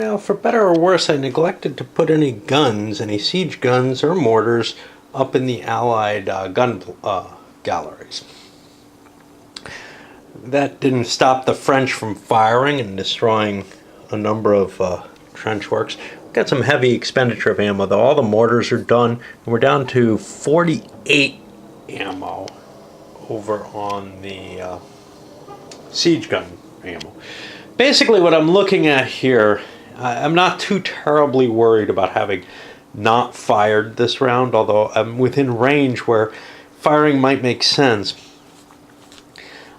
Now, for better or worse, I neglected to put any guns, any siege guns or mortars, up in the Allied gun galleries. That didn't stop the French from firing and destroying a number of trench works. We've got some heavy expenditure of ammo, though. All the mortars are done, and we're down to 48 ammo over on the siege gun ammo. Basically, what I'm looking at here, I'm not too terribly worried about having not fired this round, although I'm within range where firing might make sense.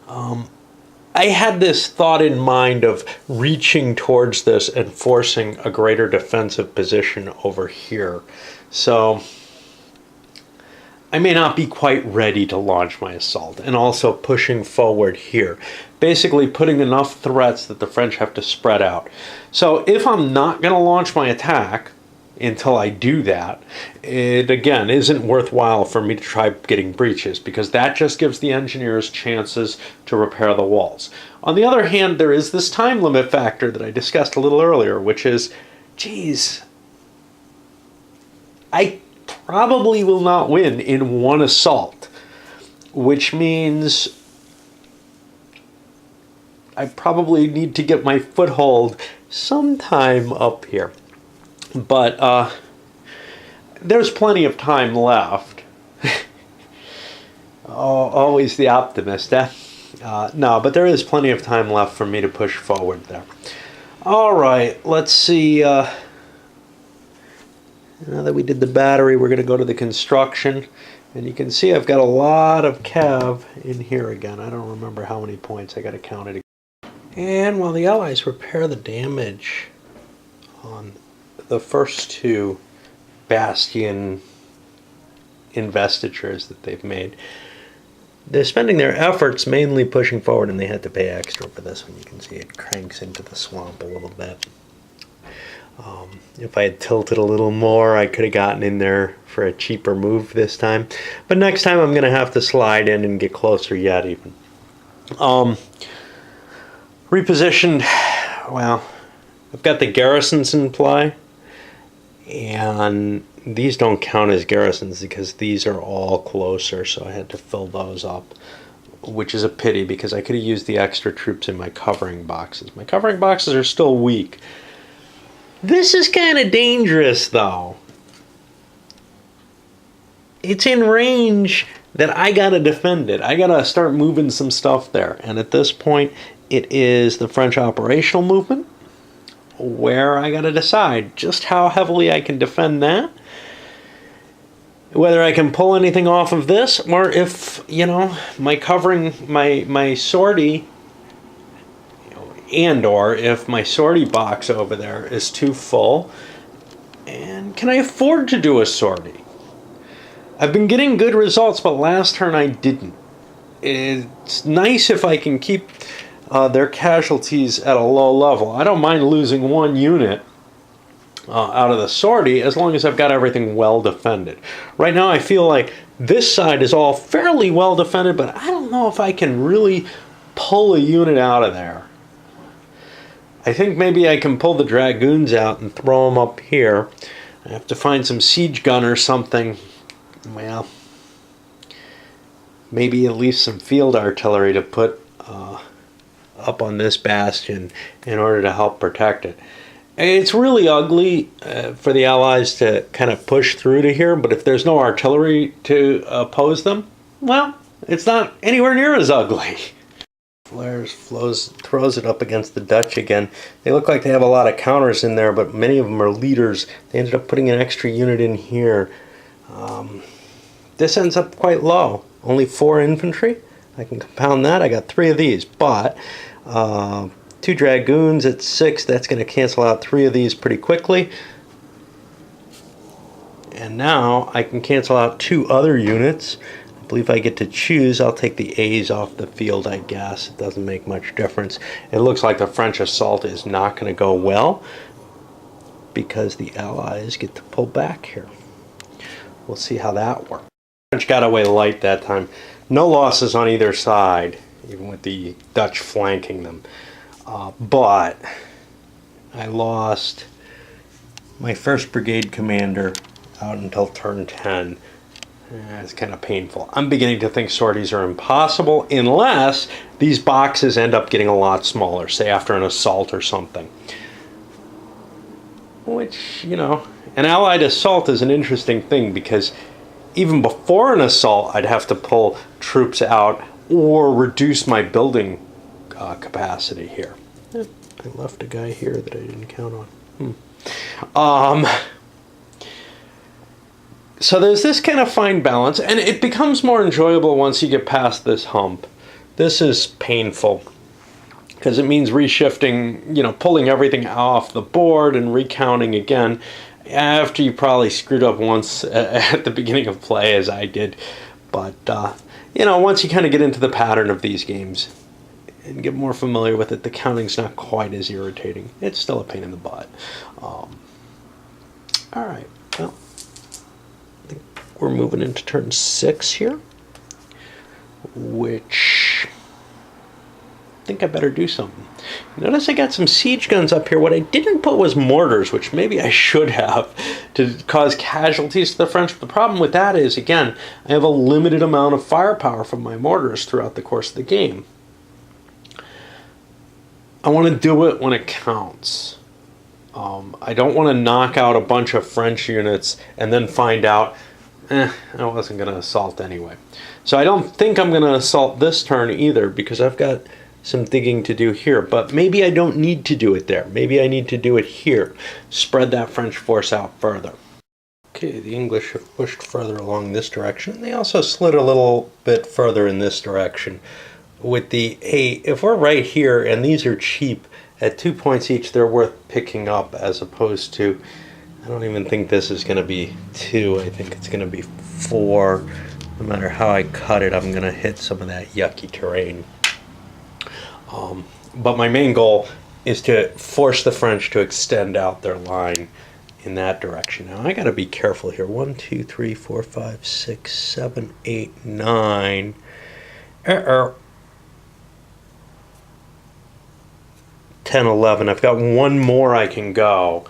I had this thought in mind of reaching towards this and forcing a greater defensive position over here. So I may not be quite ready to launch my assault, and also pushing forward here. Basically putting enough threats that the French have to spread out. So if I'm not going to launch my attack until I do that, it again isn't worthwhile for me to try getting breaches, because that just gives the engineers chances to repair the walls. On the other hand, there is this time limit factor that I discussed a little earlier, which is, geez, I probably will not win in one assault, which means I probably need to get my foothold sometime up here. But there's plenty of time left. Always the optimist, eh? No, but there is plenty of time left for me to push forward there. All right, let's see. Now that we did the battery, we're going to go to the construction. And you can see I've got a lot of cav in here again. I don't remember how many points. I got to count it again. And while the Allies repair the damage on the first two bastion investitures that they've made, they're spending their efforts mainly pushing forward, and they had to pay extra for this one. You can see it cranks into the swamp a little bit. If I had tilted a little more, I could have gotten in there for a cheaper move this time. But next time I'm going to have to slide in and get closer yet even. Repositioned, well, I've got the garrisons in play. And these don't count as garrisons because these are all closer, so I had to fill those up, which is a pity because I could have used the extra troops in my covering boxes. My covering boxes are still weak. This is kind of dangerous, though. It's in range that I gotta defend it. I gotta start moving some stuff there. And at this point, it is the French operational movement, where I gotta decide just how heavily I can defend that, whether I can pull anything off of this, or if, you know, my covering, my sortie, and or if my sortie box over there is too full, and can I afford to do a sortie? I've been getting good results, but last turn I didn't. It's nice if I can keep their casualties at a low level. I don't mind losing one unit out of the sortie as long as I've got everything well defended. Right now I feel like this side is all fairly well defended, but I don't know if I can really pull a unit out of there. I think maybe I can pull the dragoons out and throw them up here. I have to find some siege gun or something. Well, maybe at least some field artillery to put up on this bastion in order to help protect it. It's really ugly for the Allies to kind of push through to here, but if there's no artillery to oppose them, well, it's not anywhere near as ugly. Flares throws it up against the Dutch again. They look like they have a lot of counters in there, but many of them are leaders. They ended up putting an extra unit in here. This ends up quite low. Only 4 infantry. I can compound that. I got 3 of these, but 2 dragoons at 6. That's going to cancel out 3 of these pretty quickly. And now I can cancel out 2 other units. I believe I get to choose. I'll take the A's off the field, I guess. It doesn't make much difference. It looks like the French assault is not going to go well because the Allies get to pull back here. We'll see how that works. The French got away light that time. No losses on either side, even with the Dutch flanking them. But I lost my 1st Brigade commander out until turn 10. It's kind of painful. I'm beginning to think sorties are impossible unless these boxes end up getting a lot smaller, say after an assault or something. Which, you know, an allied assault is an interesting thing because even before an assault, I'd have to pull troops out or reduce my building capacity here. I left a guy here that I didn't count on. So there's this kind of fine balance, and it becomes more enjoyable once you get past this hump. This is painful because it means reshifting, you know, pulling everything off the board and recounting again after you probably screwed up once at the beginning of play, as I did. But, you know, once you kind of get into the pattern of these games and get more familiar with it, the counting's not quite as irritating. It's still a pain in the butt. All right, well, I think we're moving into turn 6 here, which I think I better do something. Notice I got some siege guns up here. What I didn't put was mortars, which maybe I should have, to cause casualties to the French. But the problem with that is, again, I have a limited amount of firepower from my mortars throughout the course of the game. I want to do it when it counts. I don't want to knock out a bunch of French units and then find out, I wasn't going to assault anyway. So I don't think I'm going to assault this turn either because I've got some digging to do here. But maybe I don't need to do it there. Maybe I need to do it here. Spread that French force out further. Okay, the English have pushed further along this direction. They also slid a little bit further in this direction. With the, hey, if we're right here and these are cheap, at 2 points each, they're worth picking up as opposed to, I don't even think this is going to be 2. I think it's going to be 4. No matter how I cut it, I'm going to hit some of that yucky terrain. But my main goal is to force the French to extend out their line in that direction. Now, I got to be careful here. 1, 2, 3, 4, 5, 6, 7, 8, 9. 10, 11. I've got one more I can go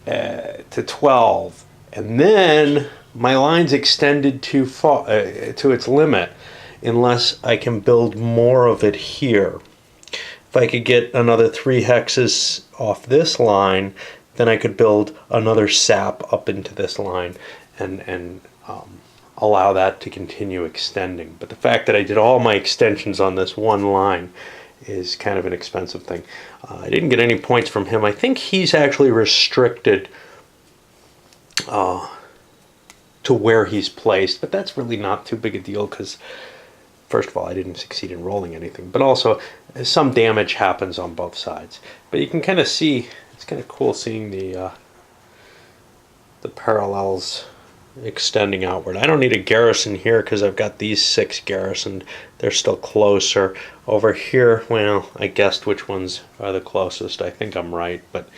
to 12. And then my line's extended too far, to its limit, unless I can build more of it here. If I could get another 3 hexes off this line, then I could build another sap up into this line and allow that to continue extending. But the fact that I did all my extensions on this one line is kind of an expensive thing. I didn't get any points from him. I think he's actually restricted to where he's placed, but that's really not too big a deal because, first of all, I didn't succeed in rolling anything, but also some damage happens on both sides. But you can kind of see, it's kind of cool seeing the parallels extending outward. I don't need a garrison here because I've got these 6 garrisoned. They're still closer. Over here, well, I guessed which ones are the closest. I think I'm right, but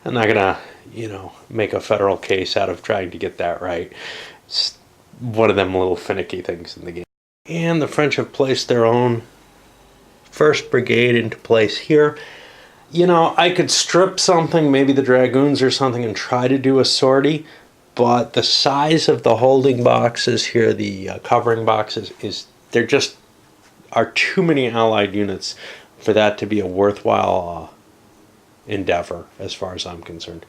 I'm not gonna, you know, make a federal case out of trying to get that right. It's one of them little finicky things in the game. And the French have placed their own 1st Brigade into place here. You know, I could strip something, maybe the Dragoons or something, and try to do a sortie, but the size of the holding boxes here, the covering boxes, there just are too many allied units for that to be a worthwhile endeavor as far as I'm concerned.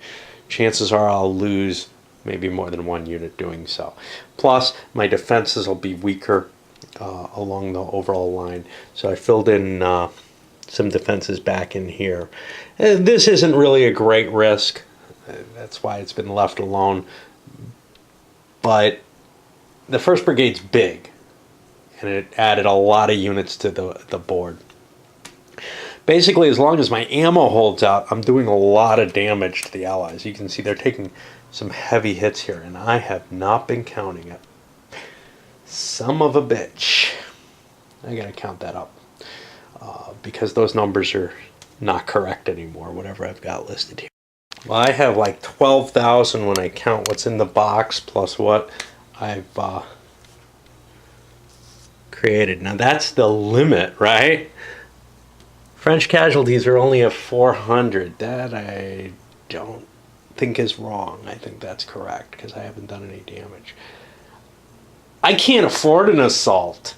Chances are I'll lose maybe more than 1 unit doing so. Plus, my defenses will be weaker along the overall line. So I filled in some defenses back in here. This isn't really a great risk. That's why it's been left alone. But the 1st Brigade's big, and it added a lot of units to the board. Basically, as long as my ammo holds out, I'm doing a lot of damage to the Allies. You can see they're taking some heavy hits here, and I have not been counting it. Son of a bitch. I gotta count that up, because those numbers are not correct anymore, whatever I've got listed here. Well, I have like 12,000 when I count what's in the box plus what I've created. Now that's the limit, right? French casualties are only at 400. That I don't think is wrong. I think that's correct because I haven't done any damage. I can't afford an assault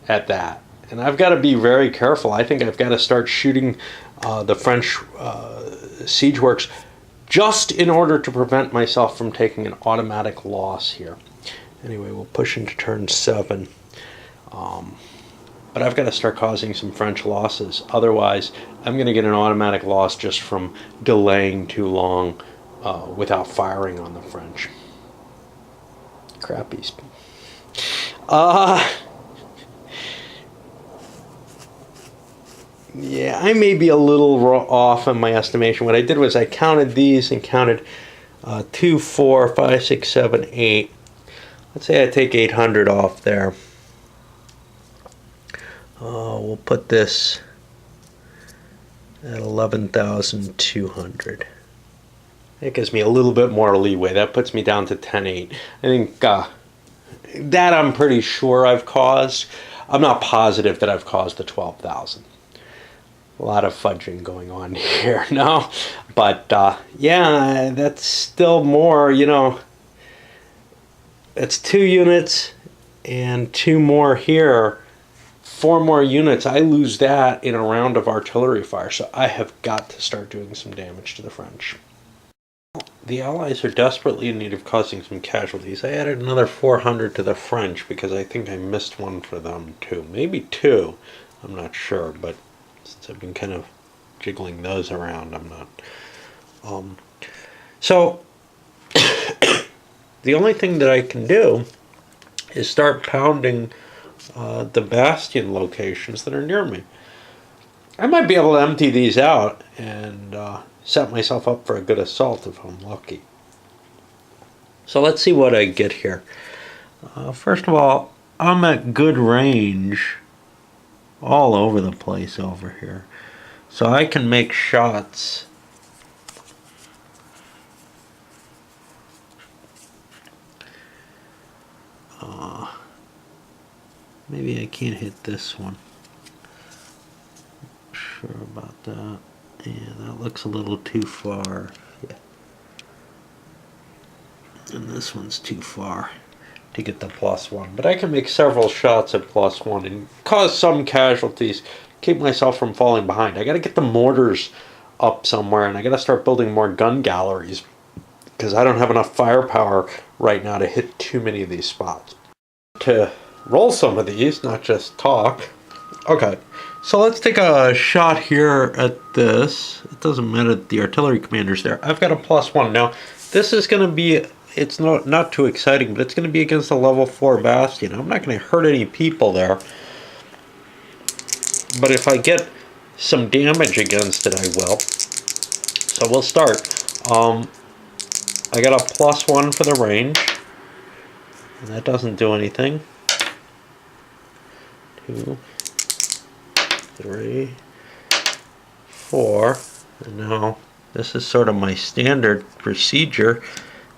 at that. And I've got to be very careful. I think I've got to start shooting the French siege works just in order to prevent myself from taking an automatic loss here. Anyway, we'll push into turn 7. But I've got to start causing some French losses. Otherwise, I'm going to get an automatic loss just from delaying too long without firing on the French. Crappy. Yeah, I may be a little off in my estimation. What I did was I counted these and counted 2, 4, 5, 6, 7, 8. Let's say I take 800 off there. We'll put this at 11,200. That gives me a little bit more leeway. That puts me down to 10.8. I think that I'm pretty sure I've caused. I'm not positive that I've caused the 12,000. A lot of fudging going on here now. But yeah, that's still more, you know. It's 2 units and 2 more here. 4 more units. I lose that in a round of artillery fire. So I have got to start doing some damage to the French. The Allies are desperately in need of causing some casualties. I added another 400 to the French because I think I missed one for them too. Maybe 2. I'm not sure, but since I've been kind of jiggling those around, I'm not. So the only thing that I can do is start pounding the bastion locations that are near me. I might be able to empty these out and set myself up for a good assault if I'm lucky. So let's see what I get here. First of all, I'm at good range all over the place over here. So I can make shots. Maybe I can't hit this one. Not sure about that. Yeah, that looks a little too far. Yeah. And this one's too far to get the +1. But I can make several shots at +1 and cause some casualties, keep myself from falling behind. I got to get the mortars up somewhere, and I got to start building more gun galleries because I don't have enough firepower right now to hit too many of these spots. To roll some of these, not just talk. Okay, so let's take a shot here at this. It doesn't matter that the artillery commander's there. I've got a +1. Now, this is going to be, it's not too exciting, but it's going to be against a level 4 bastion. I'm not going to hurt any people there. But if I get some damage against it, I will. So we'll start. I got a +1 for the range. And that doesn't do anything. 2, 3, 4. And now this is sort of my standard procedure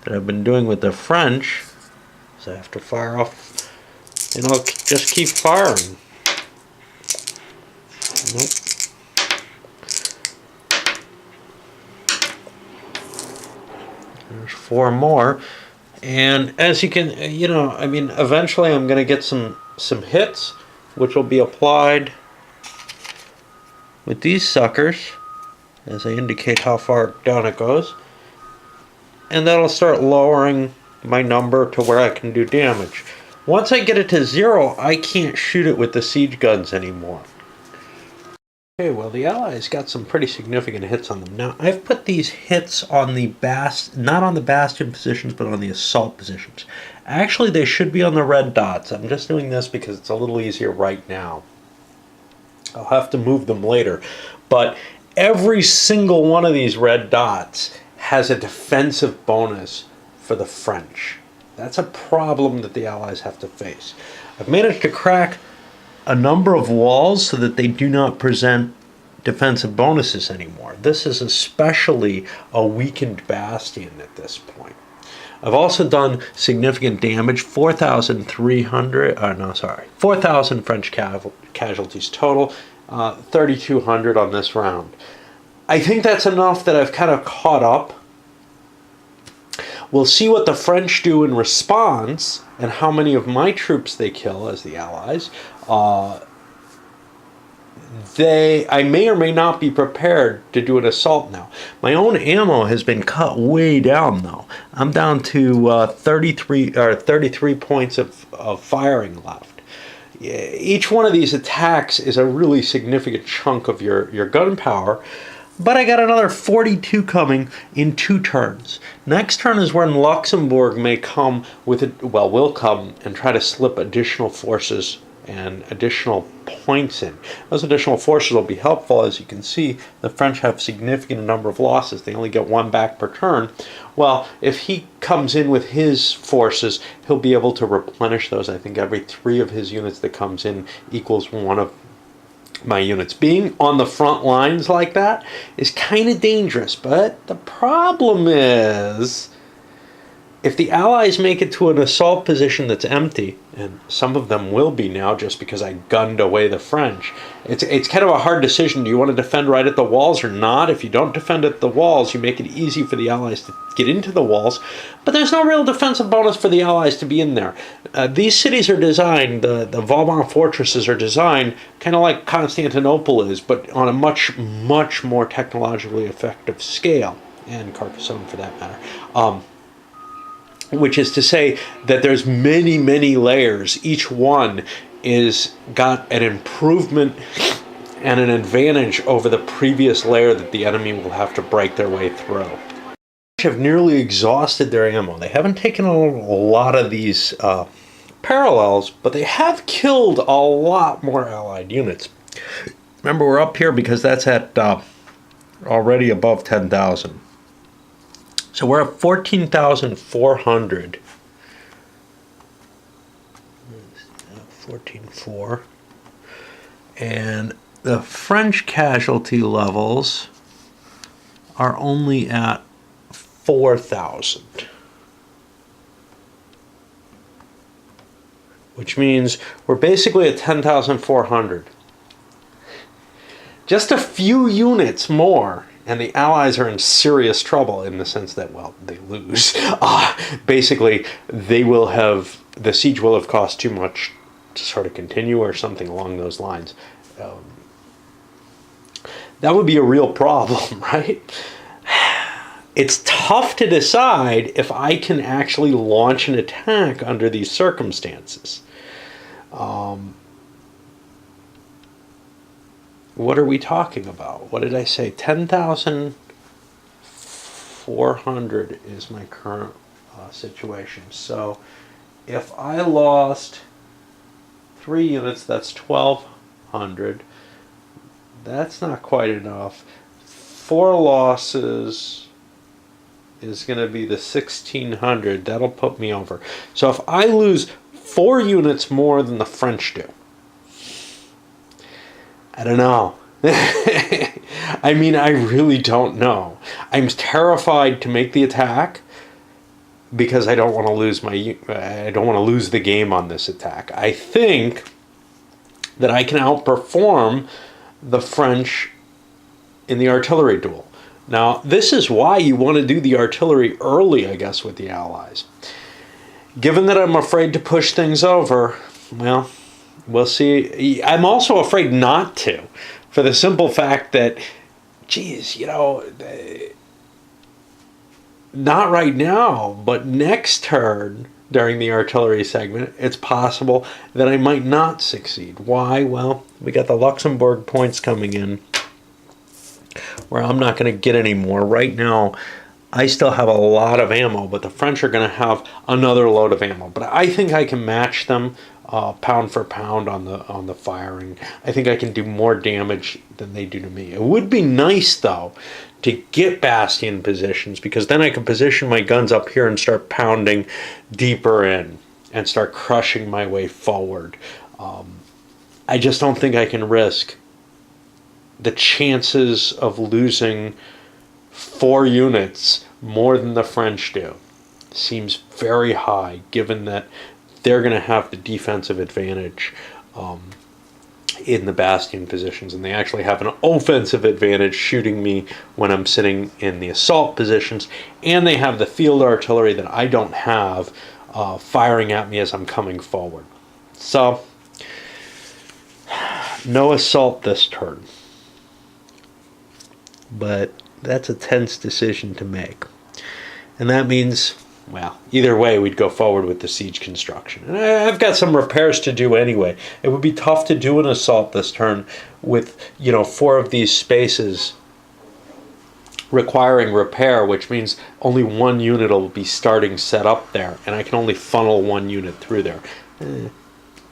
that I've been doing with the French. So I have to fire off, and I'll just keep firing. Nope. There's 4 more. And as you can, you know, I mean, eventually I'm going to get some hits, which will be applied with these suckers, as I indicate how far down it goes. And that'll start lowering my number to where I can do damage. Once I get it to 0, I can't shoot it with the siege guns anymore. Okay, well, the Allies got some pretty significant hits on them. Now, I've put these hits on the not on the bastion positions, but on the assault positions. Actually, they should be on the red dots. I'm just doing this because it's a little easier right now. I'll have to move them later. But every single one of these red dots has a defensive bonus for the French. That's a problem that the Allies have to face. I've managed to crack a number of walls so that they do not present defensive bonuses anymore. This is especially a weakened bastion at this point. I've also done significant damage, 4,000 French casualties total. 3,200 on this round. I think that's enough that I've kind of caught up. We'll see what the French do in response and how many of my troops they kill as the Allies. I may or may not be prepared to do an assault now. My own ammo has been cut way down, though. I'm down to 33 points of firing left. Each one of these attacks is a really significant chunk of your gunpowder, but I got another 42 coming in 2 turns. Next turn is when Luxembourg may come will come and try to slip additional forces and additional points in. Those additional forces will be helpful. As you can see, the French have significant number of losses. They only get 1 back per turn. Well, if he comes in with his forces, he'll be able to replenish those. I think every 3 of his units that comes in equals 1 of my units. Being on the front lines like that is kind of dangerous, but the problem is if the Allies make it to an assault position that's empty, and some of them will be now just because I gunned away the French, it's kind of a hard decision. Do you want to defend right at the walls or not? If you don't defend at the walls, you make it easy for the Allies to get into the walls, but there's no real defensive bonus for the Allies to be in there. These cities are designed, the Vauban fortresses are designed kind of like Constantinople is, but on a much, much more technologically effective scale, and Carcassonne for that matter. Which is to say that there's many, many layers. Each one is got an improvement and an advantage over the previous layer that the enemy will have to break their way through. They have nearly exhausted their ammo. They haven't taken a lot of these parallels, but they have killed a lot more Allied units. Remember, we're up here because that's at already above 10,000. So we're at 14,400. 14,400. And the French casualty levels are only at 4,000. Which means we're basically at 10,400. Just a few units more, and the Allies are in serious trouble in the sense that, well, they lose. Basically, the siege will have cost too much to sort of continue or something along those lines. That would be a real problem, right? It's tough to decide if I can actually launch an attack under these circumstances. What are we talking about? What did I say? 10,400 is my current situation. So if I lost 3 units, that's 1,200. That's not quite enough. 4 losses is going to be the 1,600. That'll put me over. So if I lose 4 units more than the French do, I don't know. I mean, I really don't know. I'm terrified to make the attack because I don't want to lose the game on this attack. I think that I can outperform the French in the artillery duel. Now, this is why you want to do the artillery early, I guess, with the Allies. Given that I'm afraid to push things over, well, we'll see. I'm also afraid not to, for the simple fact that, geez, not right now, but next turn during the artillery segment, it's possible that I might not succeed. Why? Well, we got the Luxembourg points coming in, where I'm not going to get any more. Right now, I still have a lot of ammo, but the French are going to have another load of ammo. But I think I can match them pound for pound on the firing. I think I can do more damage than they do to me. It would be nice, though, to get bastion positions, because then I can position my guns up here and start pounding deeper in and start crushing my way forward. I just don't think I can risk the chances of losing 4 units more than the French do. Seems very high, given that they're going to have the defensive advantage. in the bastion positions, and they actually have an offensive advantage shooting me when I'm sitting in the assault positions, and they have the field artillery that I don't have firing at me as I'm coming forward. So, no assault this turn. But that's a tense decision to make. And that means, well, either way, we'd go forward with the siege construction. And I've got some repairs to do anyway. It would be tough to do an assault this turn with, 4 of these spaces requiring repair, which means only 1 unit will be starting set up there, and I can only funnel 1 unit through there.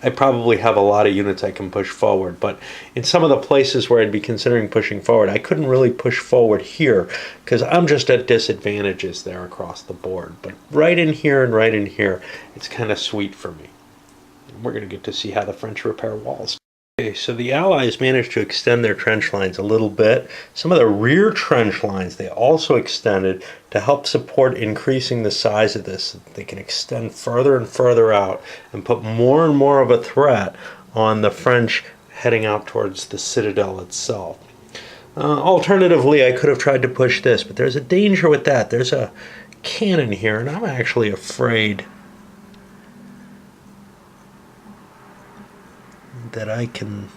I probably have a lot of units I can push forward, but in some of the places where I'd be considering pushing forward, I couldn't really push forward here because I'm just at disadvantages there across the board. But right in here and right in here, it's kind of sweet for me. And we're going to get to see how the French repair walls. Okay, so the Allies managed to extend their trench lines a little bit. Some of the rear trench lines they also extended to help support increasing the size of this. They can extend further and further out and put more and more of a threat on the French heading out towards the citadel itself. Alternatively, I could have tried to push this, but there's a danger with that. There's a cannon here, and I'm actually afraid that I can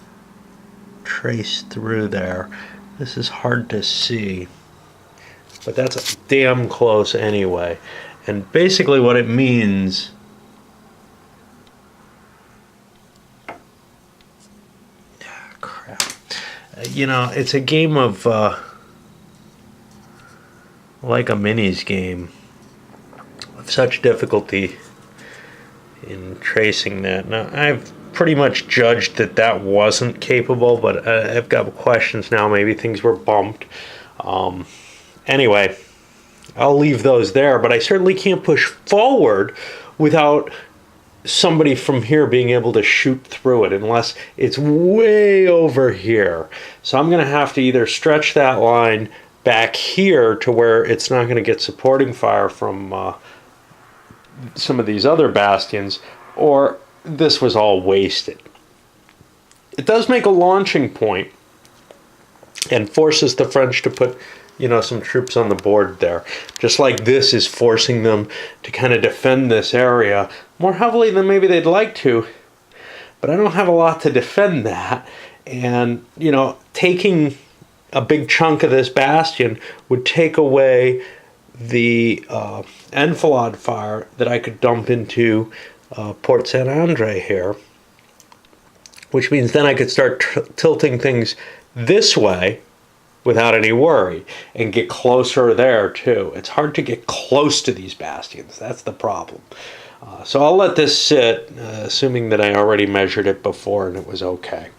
trace through there. This is hard to see, but that's damn close anyway. And basically what it means crap. It's a game of like a minis game of such difficulty in tracing that. Now I've pretty much judged that wasn't capable, but I've got questions now. Maybe things were bumped. Anyway, I'll leave those there, but I certainly can't push forward without somebody from here being able to shoot through it unless it's way over here. So I'm going to have to either stretch that line back here to where it's not going to get supporting fire from some of these other bastions, or this was all wasted. It does make a launching point and forces the French to put, some troops on the board there. Just like this is forcing them to kind of defend this area more heavily than maybe they'd like to. But I don't have a lot to defend that. And, taking a big chunk of this bastion would take away the enfilade fire that I could dump into Port Saint Andre here, which means then I could start tilting things this way without any worry and get closer there too. It's hard to get close to these bastions. That's the problem. So I'll let this sit, assuming that I already measured it before and it was okay.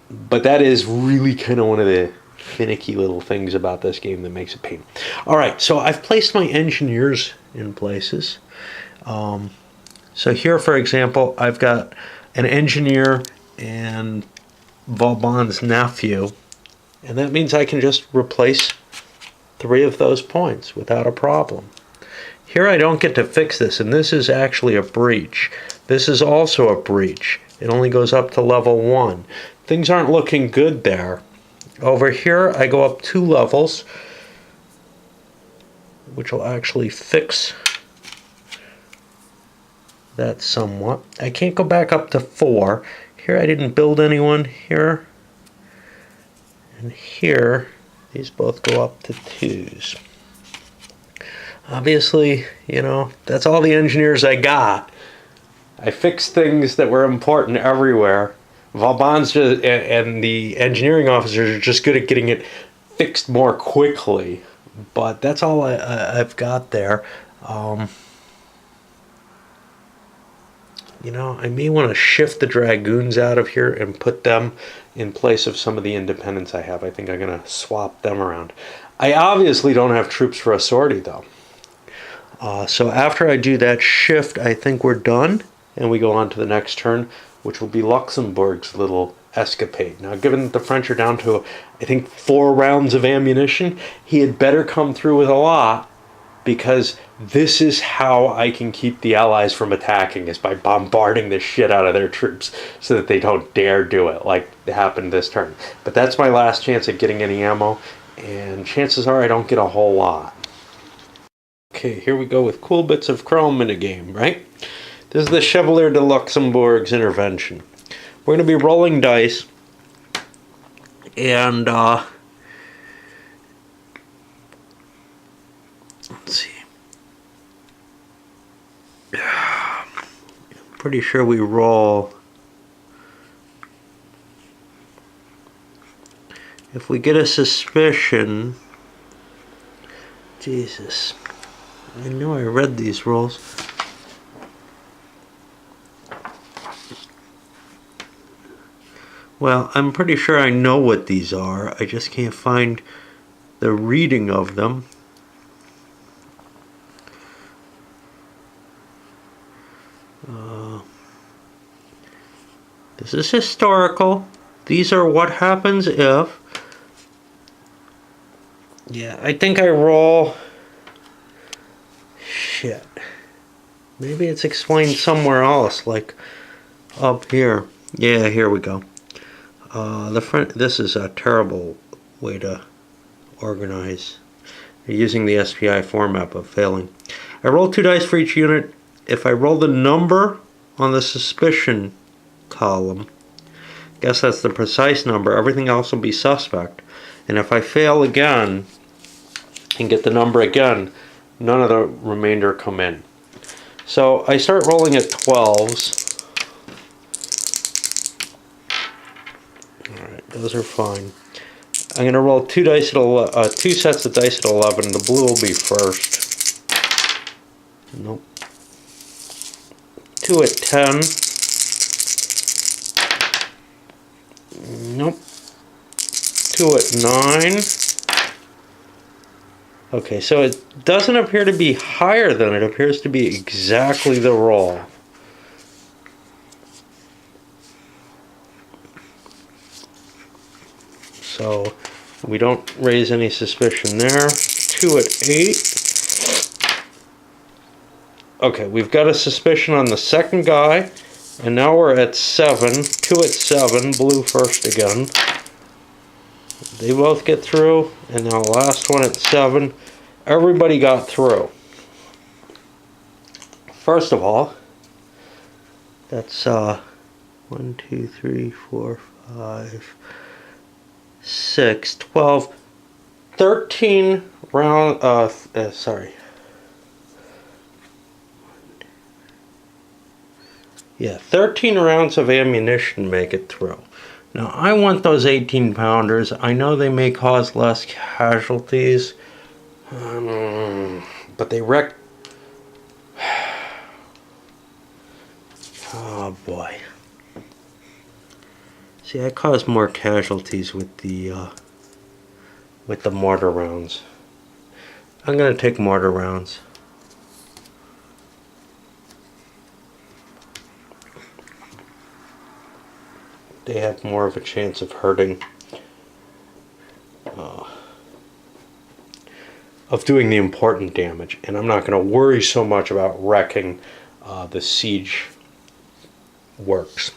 But that is really kind of one of the finicky little things about this game that makes it pain. All right, so I've placed my engineers in places. So here, for example, I've got an engineer and Vauban's nephew, and that means I can just replace 3 of those points without a problem. Here I don't get to fix this, and this is actually a breach. This is also a breach. It only goes up to level 1. Things aren't looking good there. Over here I go up 2 levels, which will actually fix that somewhat. I can't go back up to 4. Here I didn't build anyone. Here and here, these both go up to 2s. Obviously, that's all the engineers I got. I fixed things that were important everywhere. Vauban's and the engineering officers are just good at getting it fixed more quickly. But that's all I've got there. I may want to shift the dragoons out of here and put them in place of some of the independents I have. I think I'm going to swap them around. I obviously don't have troops for a sortie, though. So after I do that shift, I think we're done, and we go on to the next turn, which will be Luxembourg's little escapade. Now, given that the French are down to, I think, 4 rounds of ammunition, he had better come through with a lot because this is how I can keep the Allies from attacking, is by bombarding the shit out of their troops so that they don't dare do it like happened this turn. But that's my last chance at getting any ammo, and chances are I don't get a whole lot. Okay, here we go with cool bits of chrome in a game, right? This is the Chevalier de Luxembourg's intervention. We're going to be rolling dice, and let's see. Pretty sure we roll. If we get a suspicion, Jesus, I know I read these rolls. Well, I'm pretty sure I know what these are. I just can't find the reading of them. This is historical. These are what happens if. Yeah, I think I roll. Shit. Maybe it's explained somewhere else, like up here. Yeah, here we go. This is a terrible way to organize. You're using the SPI format but failing. I roll 2 dice for each unit. If I roll the number on the suspicion column, guess that's the precise number, everything else will be suspect. And if I fail again and get the number again, none of the remainder come in. So I start rolling at 12s. Alright, those are fine. I'm going to roll 2 dice at 2 sets of dice at 11. The blue will be first. Nope. 2 at 10. Nope. 2 at 9. Okay, so it doesn't appear to be higher than it appears to be exactly the roll. So we don't raise any suspicion there. 2 at 8. Okay, we've got a suspicion on the second guy. And now we're at 7. 2 at 7. Blue first again. They both get through. And now last one at 7. Everybody got through. First of all, that's 1, 2, 3, 4, 5, 6, 12, 13 round, sorry. Yeah, 13 rounds of ammunition make it through. Now, I want those 18 pounders. I know they may cause less casualties, but they wreck. Oh boy. See, I caused more casualties with the mortar rounds. I'm gonna take mortar rounds. They have more of a chance of hurting, of doing the important damage, and I'm not going to worry so much about wrecking the siege works.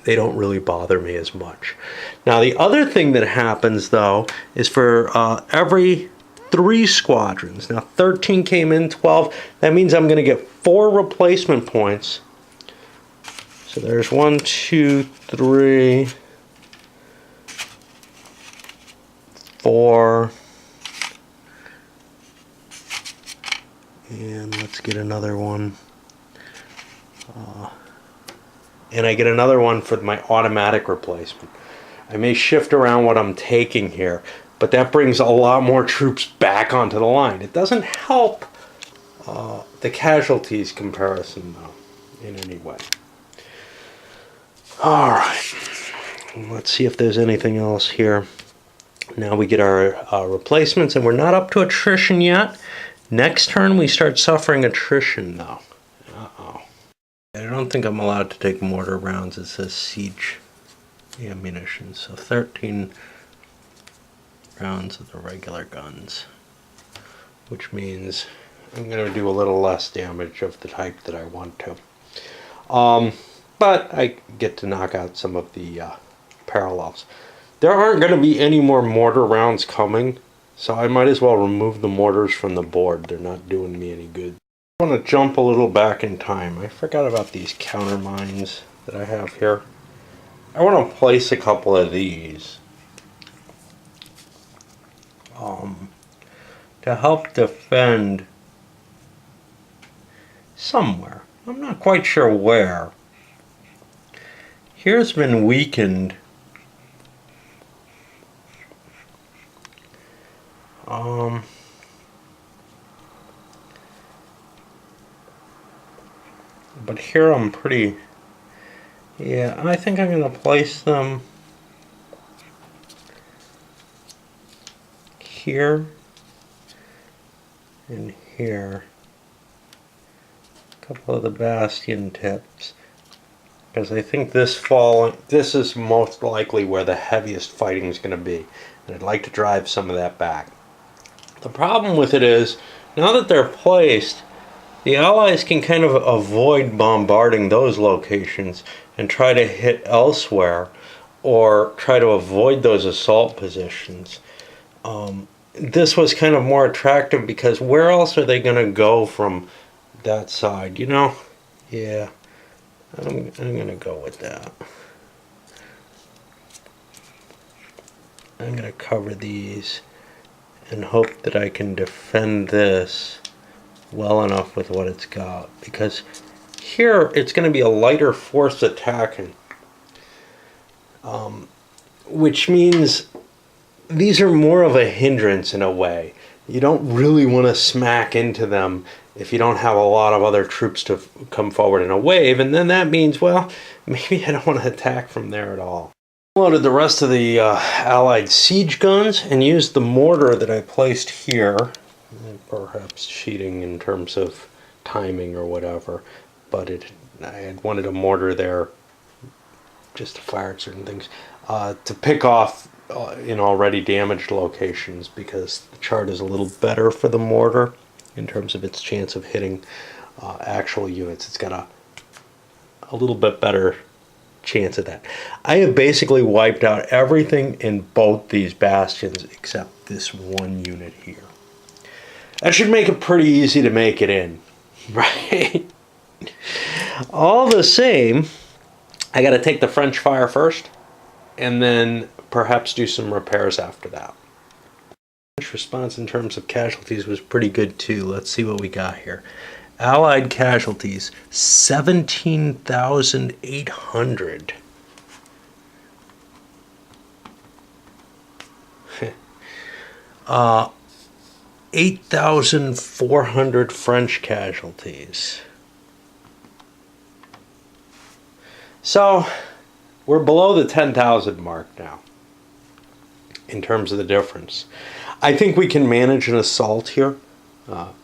They don't really bother me as much. Now, the other thing that happens, though, is for every 3 squadrons. Now, 13 came in, 12. That means I'm going to get 4 replacement points. So there's 1, 2, 3, 4, and let's get another one. And I get another one for my automatic replacement. I may shift around what I'm taking here, but that brings a lot more troops back onto the line. It doesn't help the casualties comparison, though, in any way. Alright, let's see if there's anything else here. Now we get our replacements, and we're not up to attrition yet. Next turn we start suffering attrition, though. Uh-oh. I don't think I'm allowed to take mortar rounds. It says siege ammunition. So 13 rounds of the regular guns. which means I'm going to do a little less damage of the type that I want to. But I get to knock out some of the parallels. There aren't going to be any more mortar rounds coming, so I might as well remove the mortars from the board. They're not doing me any good. I want to jump a little back in time. I forgot about these counter mines that I have here. I want to place a couple of these to help defend somewhere. I'm not quite sure where. Here's been weakened. But here I'm pretty, yeah, I think I'm going to place them here and here. A couple of the bastion tips. Because I think this is most likely where the heaviest fighting is going to be. And I'd like to drive some of that back. The problem with it is, now that they're placed, the Allies can kind of avoid bombarding those locations and try to hit elsewhere, or try to avoid those assault positions. This was kind of more attractive because where else are they going to go from that side? You know? Yeah, I'm going to go with that. I'm going to cover these and hope that I can defend this well enough with what it's got, because here it's going to be a lighter force attacking, which means these are more of a hindrance in a way. You don't really want to smack into them if you don't have a lot of other troops to come forward in a wave, and then that means, well, maybe I don't want to attack from there at all. Loaded the rest of the Allied siege guns and used the mortar that I placed here, perhaps cheating in terms of timing or whatever, but I had wanted a mortar there just to fire at certain things, to pick off in already damaged locations, because the chart is a little better for the mortar in terms of its chance of hitting actual units. It's got a little bit better chance of that. I have basically wiped out everything in both these bastions except this one unit here. That should make it pretty easy to make it in, right? All the same, I got to take the French fire first, and then perhaps do some repairs after that. French response in terms of casualties was pretty good too. Let's see what we got here. Allied casualties, 17,800. 8,400 French casualties. So, we're below the 10,000 mark now, in terms of the difference. I think we can manage an assault here,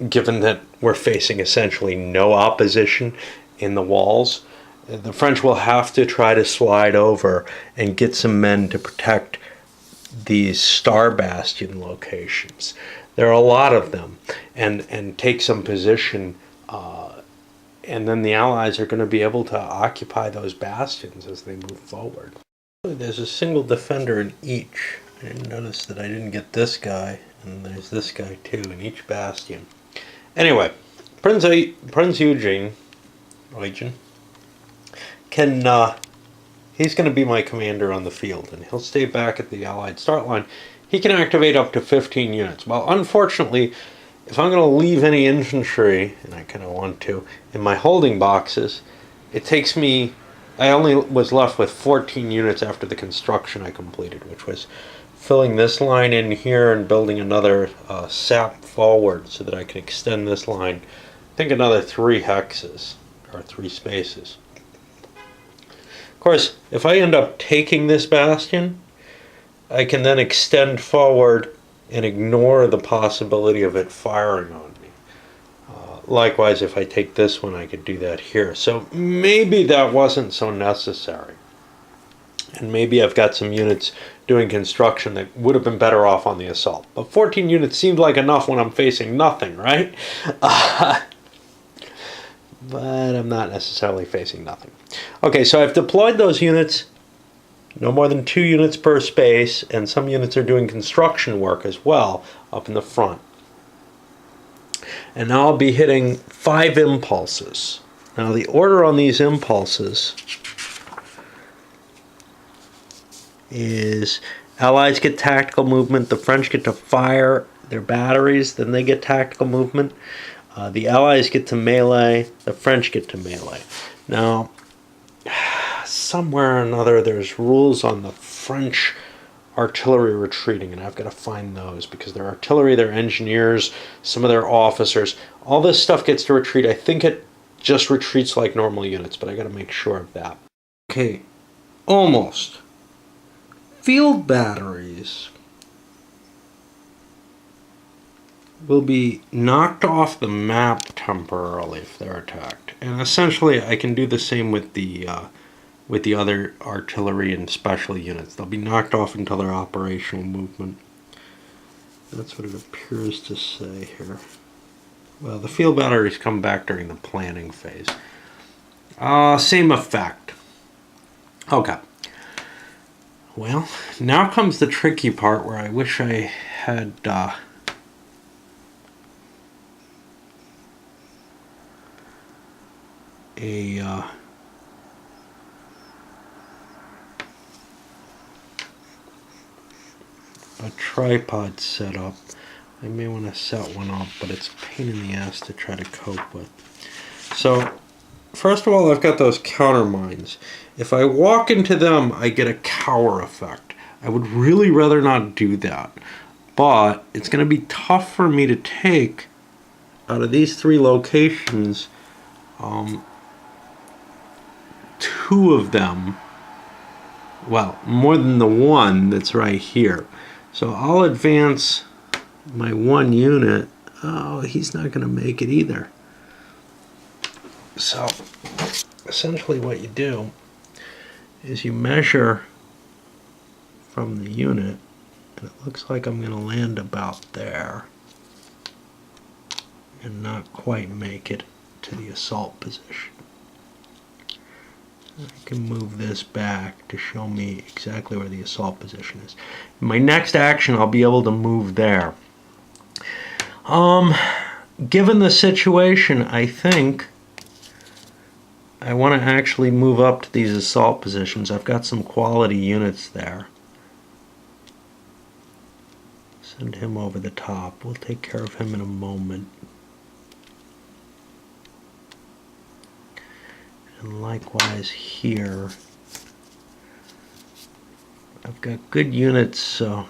given that we're facing essentially no opposition in the walls. The French will have to try to slide over and get some men to protect these star bastion locations. There are a lot of them, and take some position, and then the Allies are going to be able to occupy those bastions as they move forward. There's a single defender in each. I notice that I didn't get this guy, and there's this guy too in each bastion. Anyway, Prince Eugen can, he's going to be my commander on the field, and he'll stay back at the Allied start line. He can activate up to 15 units. Well, unfortunately, if I'm going to leave any infantry, and I kind of want to, in my holding boxes, it takes me, I only was left with 14 units after the construction I completed, which was filling this line in here and building another sap forward so that I can extend this line, I think another 3 hexes, or 3 spaces. Of course, if I end up taking this bastion, I can then extend forward and ignore the possibility of it firing on me. Likewise, if I take this one, I could do that here. So maybe that wasn't so necessary. And maybe I've got some units doing construction that would have been better off on the assault. But 14 units seemed like enough when I'm facing nothing, right? But I'm not necessarily facing nothing. Okay, so I've deployed those units, no more than 2 units per space, and some units are doing construction work as well up in the front. And now I'll be hitting 5 impulses. Now the order on these impulses is Allies get tactical movement, the French get to fire their batteries, then they get tactical movement. The Allies get to melee, the French get to melee. Now, somewhere or another there's rules on the French artillery retreating, and I've got to find those because their artillery, their engineers, some of their officers, all this stuff gets to retreat. I think it just retreats like normal units, but I got to make sure of that. Okay, almost. Field batteries will be knocked off the map temporarily if they're attacked, and essentially I can do the same with the other artillery and special units. They'll be knocked off until their operational movement. That's what it appears to say here. Well, the field batteries come back during the planning phase. Same effect. Okay. Well, now comes the tricky part where I wish I had a tripod set up. I may want to set one up, but it's a pain in the ass to try to cope with. So, first of all, I've got those counter mines. If I walk into them, I get a cower effect. I would really rather not do that, but it's going to be tough for me to take out of these 3 locations 2 of them, well, more than the one that's right here. So I'll advance my 1 unit. Oh, he's not going to make it either. So essentially what you do is you measure from the unit, and it looks like I'm going to land about there and not quite make it to the assault position. I can move this back to show me exactly where the assault position is. In my next action, I'll be able to move there. Given the situation, I think I want to actually move up to these assault positions. I've got some quality units there. Send him over the top. We'll take care of him in a moment. And likewise here. I've got good units, so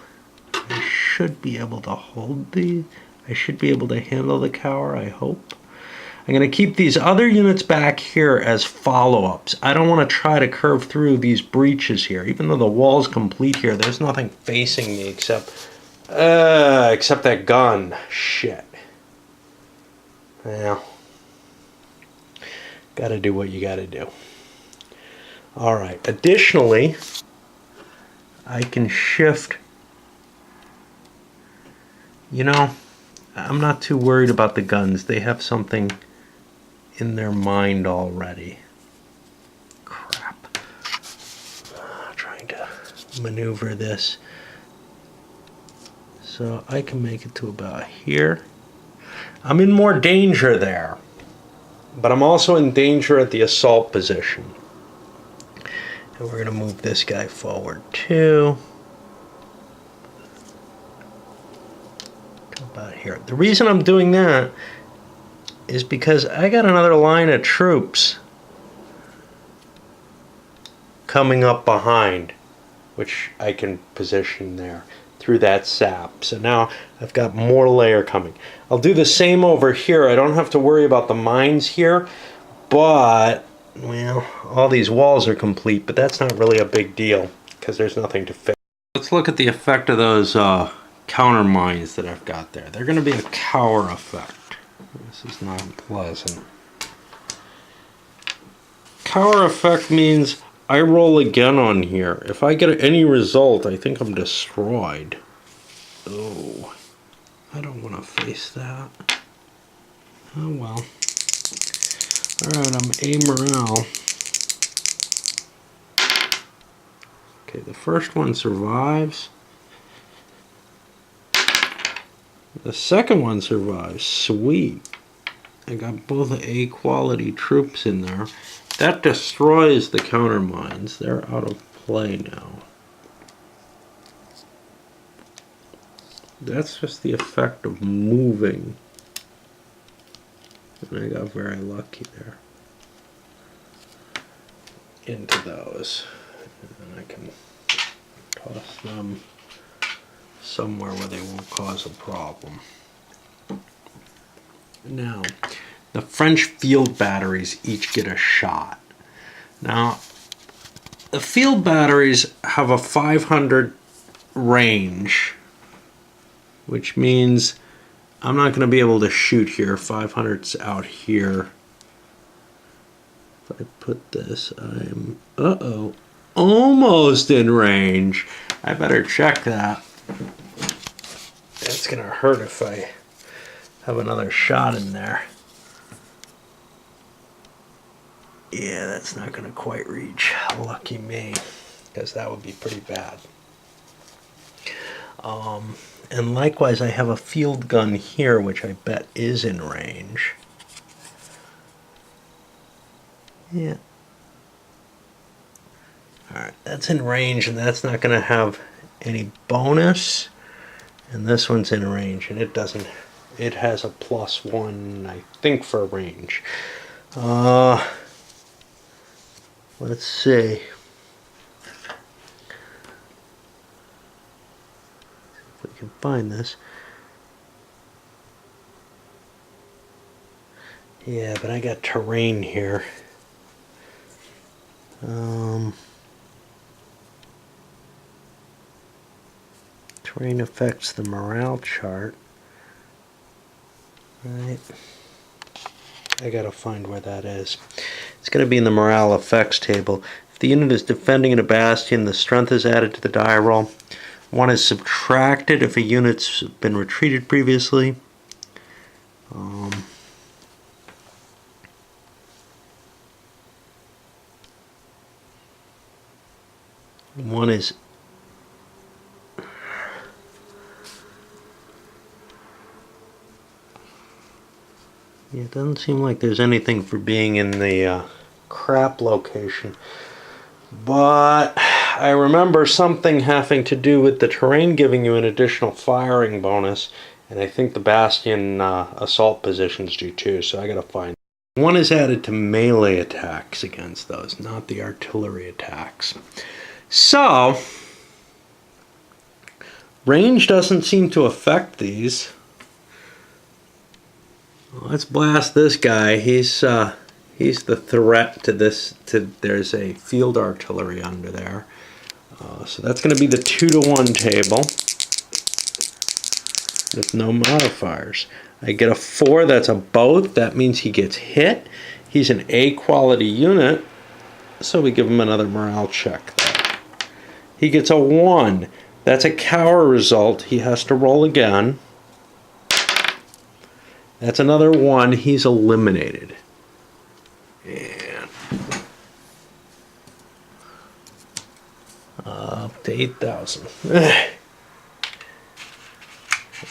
I should be able to hold these. I should be able to handle the cower, I hope. I'm going to keep these other units back here as follow-ups. I don't want to try to curve through these breaches here. Even though the wall's complete here, there's nothing facing me except that gun. Shit. Well, gotta do what you gotta do. Alright, additionally, I can shift. You know, I'm not too worried about the guns. They have something in their mind already. Crap. Trying to maneuver this so I can make it to about here. I'm in more danger there, but I'm also in danger at the assault position. And we're going to move this guy forward too. About here. The reason I'm doing that is because I got another line of troops coming up behind, which I can position there through that sap. So now I've got more layer coming. I'll do the same over here. I don't have to worry about the mines here, but, well, all these walls are complete, but that's not really a big deal because there's nothing to fix. Let's look at the effect of those counter mines that I've got there. They're going to be a cower effect. This is not pleasant. Cower effect means I roll again on here. If I get any result, I think I'm destroyed. Oh, I don't want to face that. Oh well. Alright, I'm A morale. Okay, the first one survives. The second one survives. Sweet. I got both A quality troops in there. That destroys the counter mines. They're out of play now. That's just the effect of moving. And I got very lucky there. Into those. And I can toss them somewhere where they won't cause a problem. Now, the French field batteries each get a shot. Now, the field batteries have a 500 range, which means I'm not going to be able to shoot here. 500's out here. If I put this, I'm, almost in range. I better check that. That's going to hurt if I have another shot in there. Yeah, that's not going to quite reach. Lucky me, because that would be pretty bad. And likewise, I have a field gun here, which I bet is in range. Yeah. Alright, that's in range, and that's not going to have any bonus. And this one's in range, and it doesn't. It has a +1, I think, for range. Let's see. If we can find this. Yeah, but I got terrain here. Terrain affects the morale chart. Right. I gotta find where that is. It's gonna be in the morale effects table. If the unit is defending in a bastion, the strength is added to the die roll. 1 is subtracted if a unit's been retreated previously. 1 is yeah, it doesn't seem like there's anything for being in the crap location. But I remember something having to do with the terrain giving you an additional firing bonus. And I think the bastion assault positions do too, so I gotta find. 1 is added to melee attacks against those, not the artillery attacks. So, range doesn't seem to affect these. Let's blast this guy. He's the threat to this. There's a field artillery under there, so that's going to be the 2-to-1 table with no modifiers. I get a 4. That's a both. That means he gets hit. He's an A quality unit, so we give him another morale check there. He gets a 1. That's a cower result. He has to roll again. That's another 1. He's eliminated. And up to 8,000. I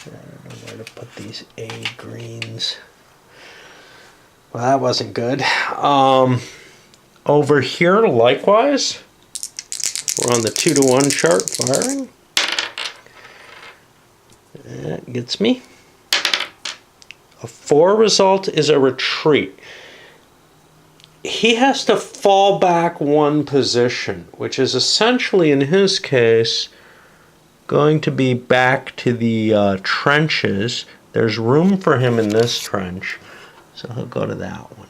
don't know where to put these A greens. Well, that wasn't good. Over here, likewise, we're on the 2-to-1 chart firing. That gets me. A 4 result is a retreat. He has to fall back 1 position, which is essentially, in his case, going to be back to the trenches. There's room for him in this trench, so he'll go to that one.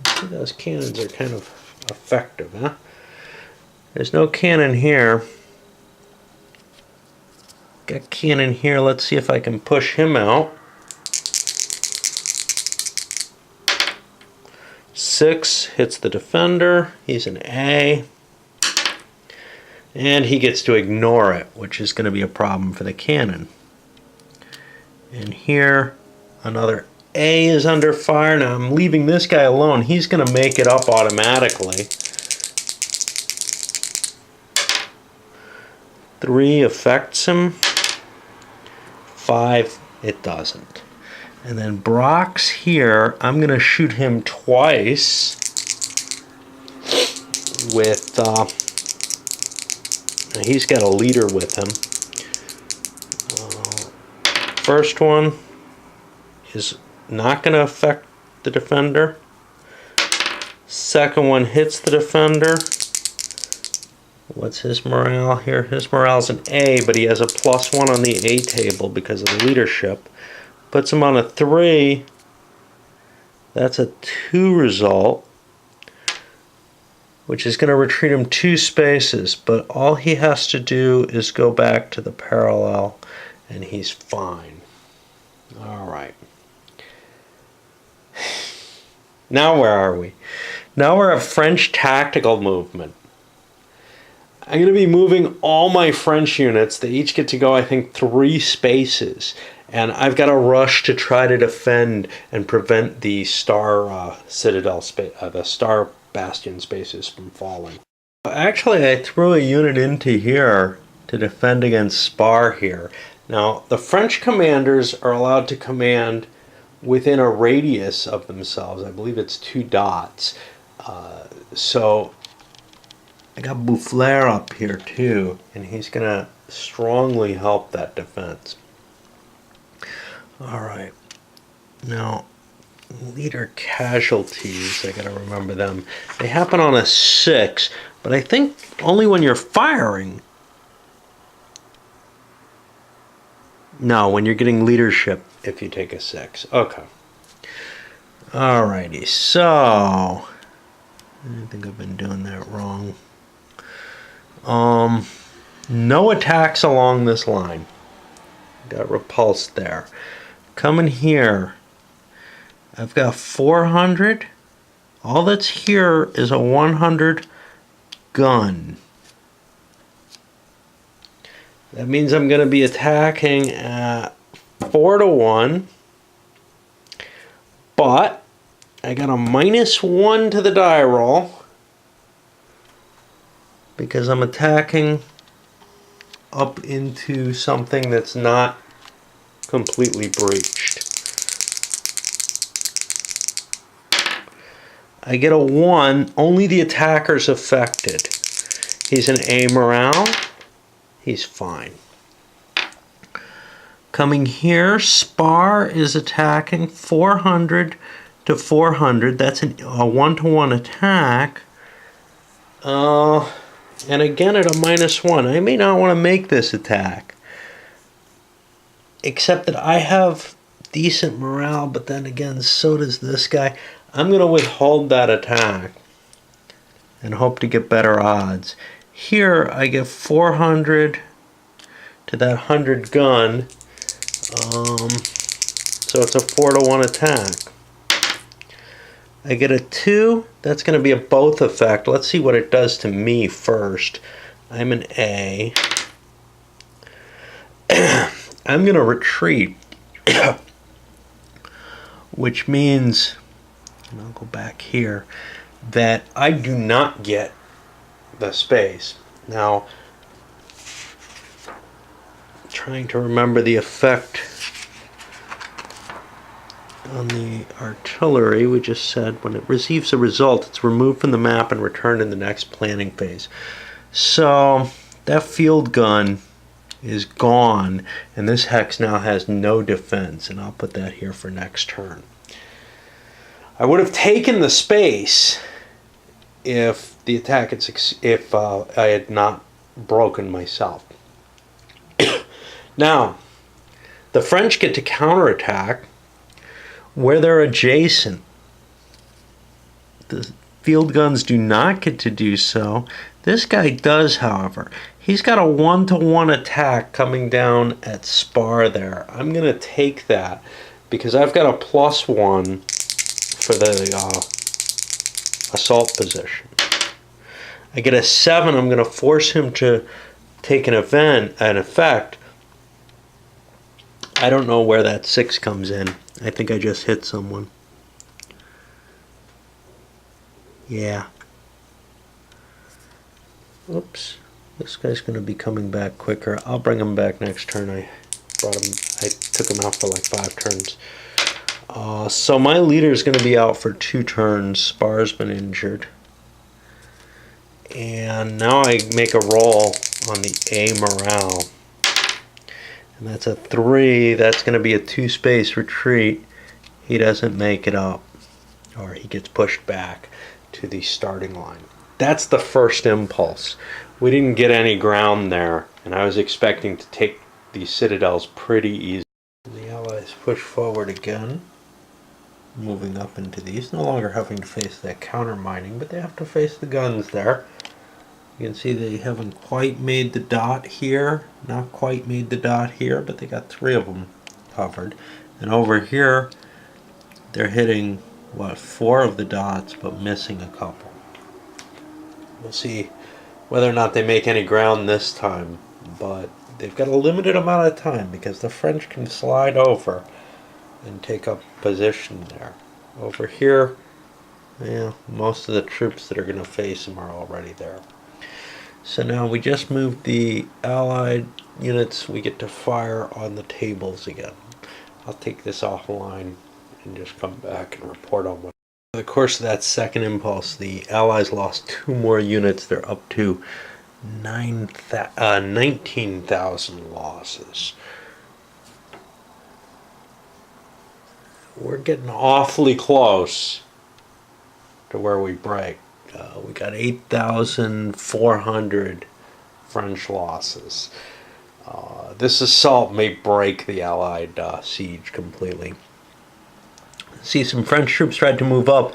See, those cannons are kind of effective, huh? There's no cannon here. Got cannon here. Let's see if I can push him out. 6 hits the defender. He's an A. And he gets to ignore it, which is going to be a problem for the cannon. And here, another A is under fire. Now I'm leaving this guy alone. He's going to make it up automatically. 3 affects him. 5, it doesn't. And then Brock's here. I'm going to shoot him twice with... he's got a leader with him. First one is not going to affect the defender. Second one hits the defender. What's his morale here? His morale's an A, but he has a +1 on the A table because of the leadership. Puts him on a 3. That's a 2 result, which is going to retreat him 2 spaces, but all he has to do is go back to the parallel and he's fine. All right. Now where are we? Now we're at French tactical movement. I'm going to be moving all my French units. They each get to go, I think, 3 spaces. And I've got to rush to try to defend and prevent the star citadel space, the star bastion spaces from falling. Actually, I threw a unit into here to defend against Spar here. Now, the French commanders are allowed to command within a radius of themselves. I believe it's 2 dots. So I got Boufflers up here too, and he's going to strongly help that defense. All right. Now, leader casualties, I got to remember them. They happen on a 6, but I think only when you're firing. No, when you're getting leadership, if you take a 6. Okay. Alrighty, so I think I've been doing that wrong. No attacks along this line. Got repulsed there. Coming here, I've got 400. All that's here is a 100 gun. That means I'm going to be attacking at 4 to 1. But I got a -1 to the die roll because I'm attacking up into something that's not completely breached. I get a 1, only the attacker's affected. He's an A morale. He's fine. Coming here, Spar is attacking 400 to 400. That's a 1-to-1 attack. And again at a -1. I may not want to make this attack. Except that I have decent morale, but then again, so does this guy. I'm going to withhold that attack and hope to get better odds. Here, I get 400 to that 100 gun. So it's a 4-to-1 attack. I get a 2. That's going to be a both effect. Let's see what it does to me first. I'm an A. I'm going to retreat. Which means, and I'll go back here, that I do not get the space. Now, trying to remember the effect on the artillery. We just said when it receives a result, it's removed from the map and returned in the next planning phase. So that field gun is gone, and this hex now has no defense, and I'll put that here for next turn. I would have taken the space if the attack had if I had not broken myself. Now, the French get to counterattack where they're adjacent. The field guns do not get to do so. This guy does, however. He's got a 1-to-1 attack coming down at Spar there. I'm going to take that because I've got a +1 for the assault position. I get a 7, I'm going to force him to take an effect. I don't know where that 6 comes in. I think I just hit someone. Yeah. Oops. This guy's going to be coming back quicker. I'll bring him back next turn. I took him out for like 5 turns. So my leader is going to be out for 2 turns. Spar's been injured. And now I make a roll on the A morale. And that's a 3. That's going to be a 2-space retreat. He doesn't make it up. Or he gets pushed back to the starting line. That's the first impulse. We didn't get any ground there. And I was expecting to take these citadels pretty easy. The Allies push forward again. Moving up into these. No longer having to face that counter mining, but they have to face the guns there. You can see they haven't quite made the dot here. Not quite made the dot here, but they got 3 of them covered. And over here, they're hitting, what, 4 of the dots, but missing a couple. We'll see whether or not they make any ground this time, but they've got a limited amount of time because the French can slide over and take up position there. Over here, yeah, most of the troops that are going to face them are already there. So now we just moved the Allied units. We get to fire on the tables again. I'll take this offline and just come back and report on what. Over the course of that second impulse, the Allies lost 2 more units. They're up to 19,000 losses. We're getting awfully close to where we break. We got 8,400 French losses. This assault may break the Allied siege completely. See, some French troops tried to move up.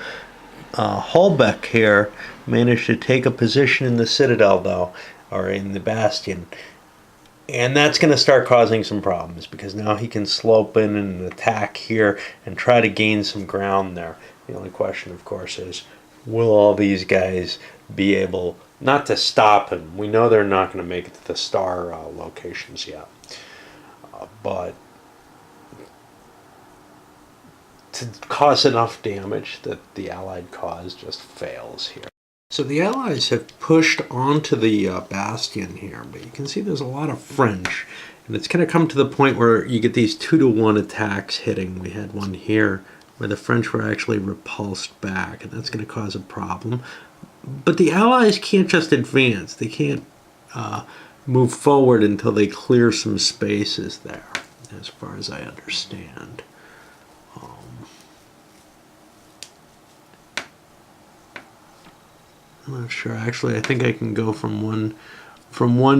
Holbeck here managed to take a position in the citadel, though, or in the bastion. And that's going to start causing some problems because now he can slope in and attack here and try to gain some ground there. The only question, of course, is will all these guys be able not to stop him? We know they're not going to make it to the star locations yet. But to cause enough damage that the Allied cause just fails here. So the Allies have pushed onto the bastion here, but you can see there's a lot of French. And it's going to come to the point where you get these 2-to-1 attacks hitting. We had one here where the French were actually repulsed back, and that's going to cause a problem. But the Allies can't just advance. They can't move forward until they clear some spaces there, as far as I understand. I'm not sure. Actually, I think I can go from one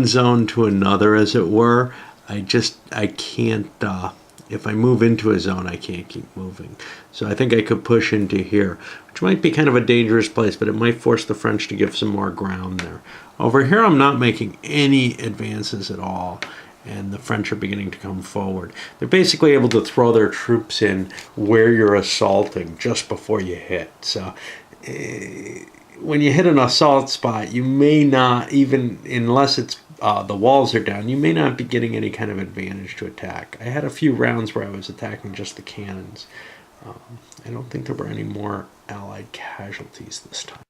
zone to another, as it were. I can't. If I move into a zone, I can't keep moving. So I think I could push into here, which might be kind of a dangerous place, but it might force the French to give some more ground there. Over here, I'm not making any advances at all, and the French are beginning to come forward. They're basically able to throw their troops in where you're assaulting just before you hit. So when you hit an assault spot, you may not, even unless it's the walls are down, you may not be getting any kind of advantage to attack. I had a few rounds where I was attacking just the cannons. I don't think there were any more Allied casualties this time.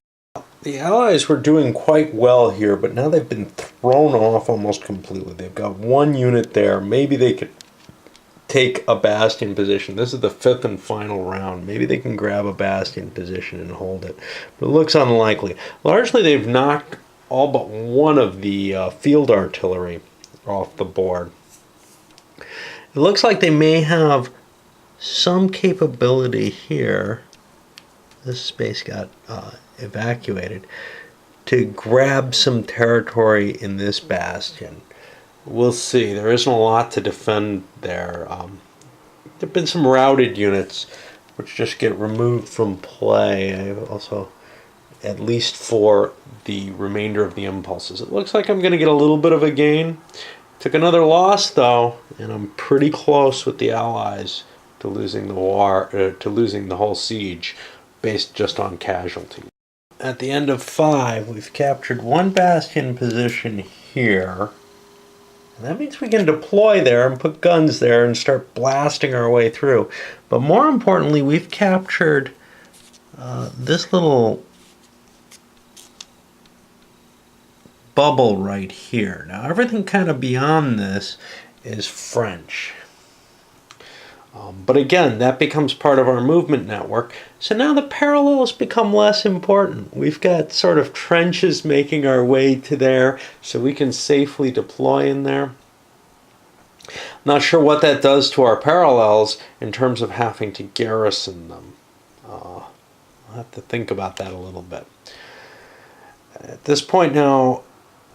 The Allies were doing quite well here, but now they've been thrown off almost completely. They've got 1 unit there. Maybe they could take a bastion position. This is the 5th and final round. Maybe they can grab a bastion position and hold it. But it looks unlikely. Largely, they've knocked all but 1 of the field artillery off the board. It looks like they may have some capability here. This space got evacuated to grab some territory in this bastion. We'll see. There isn't a lot to defend there. There have been some routed units which just get removed from play. I also, at least for the remainder of the impulses. It looks like I'm going to get a little bit of a gain. Took another loss, though, and I'm pretty close with the Allies to losing the war, to losing the whole siege, based just on casualties. at the end of 5, we've captured one bastion position here. And that means we can deploy there and put guns there and start blasting our way through. But more importantly, we've captured this little bubble right here. Now everything kind of beyond this is French. But again, that becomes part of our movement network. So now the parallels become less important. We've got sort of trenches making our way to there so we can safely deploy in there. Not sure what that does to our parallels in terms of having to garrison them. I'll have to think about that a little bit. At this point now,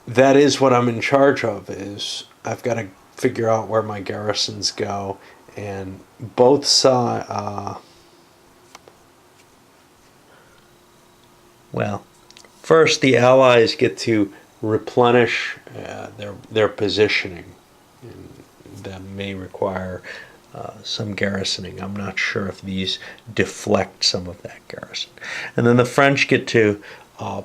that is what I'm in charge of, is I've got to figure out where my garrisons go. And both sides, well, first the Allies get to replenish their positioning. And that may require some garrisoning. I'm not sure if these deflect some of that garrison. And then the French get to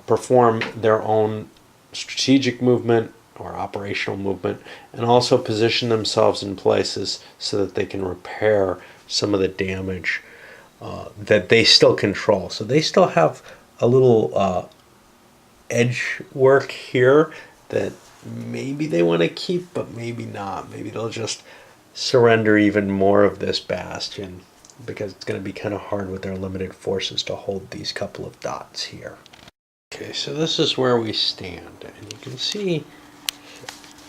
perform their own strategic movement or operational movement, and also position themselves in places so that they can repair some of the damage that they still control. So they still have a little edge work here that maybe they want to keep, but maybe not. Maybe they'll just surrender even more of this bastion, because it's going to be kind of hard with their limited forces to hold these couple of dots here. Okay, so this is where we stand, and you can see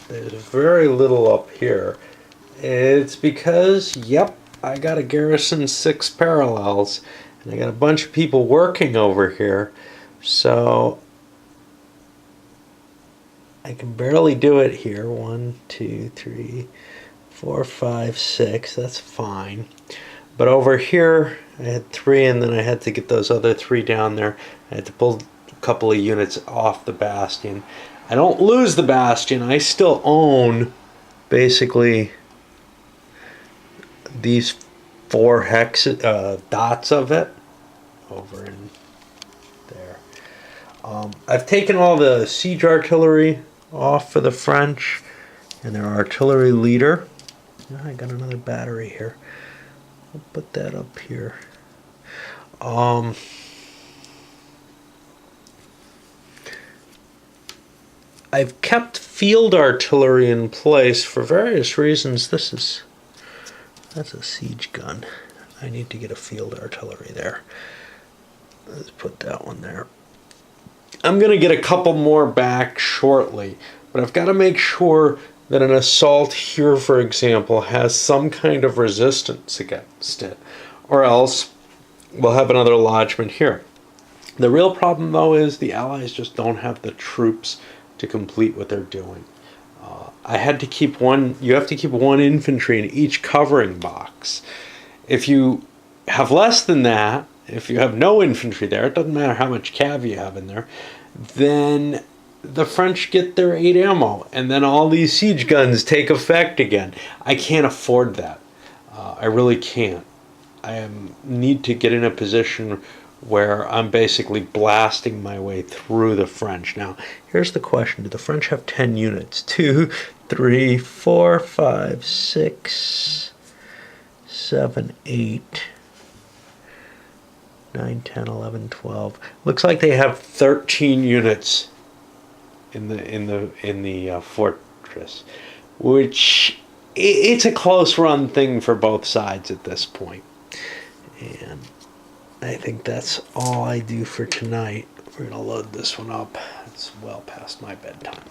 there's very little up here. It's because, yep, I got to garrison 6 parallels, and I got a bunch of people working over here, so I can barely do it here. 1, 2, 3, 4, 5, 6. That's fine. But over here, I had 3, and then I had to get those other 3 down there. I had to pull a couple of units off the bastion. I don't lose the bastion. I still own basically these 4 dots of it over in there. I've taken all the siege artillery off for the French and their artillery leader. I got another battery here. I'll put that up here. I've kept field artillery in place for various reasons. That's a siege gun. I need to get a field artillery there. Let's put that one there. I'm going to get a couple more back shortly, but I've got to make sure that an assault here, for example, has some kind of resistance against it, or else we'll have another lodgment here. The real problem, though, is the Allies just don't have the troops to complete what they're doing. I had to keep you have to keep 1 infantry in each covering box. If you have less than that, if you have no infantry there, it doesn't matter how much cav you have in there, then the French get their 8 ammo, and then all these siege guns take effect again. I can't afford that. I really can't. I need to get in a position where I'm basically blasting my way through the French. Now, here's the question. Do the French have 10 units? 2, 3, 4, 5, 6, 7, 8, 9, 10, 11, 12. Looks like they have 13 units in the fortress, which it's a close run thing for both sides at this point. And I think that's all I do for tonight. We're going to load this one up. It's well past my bedtime.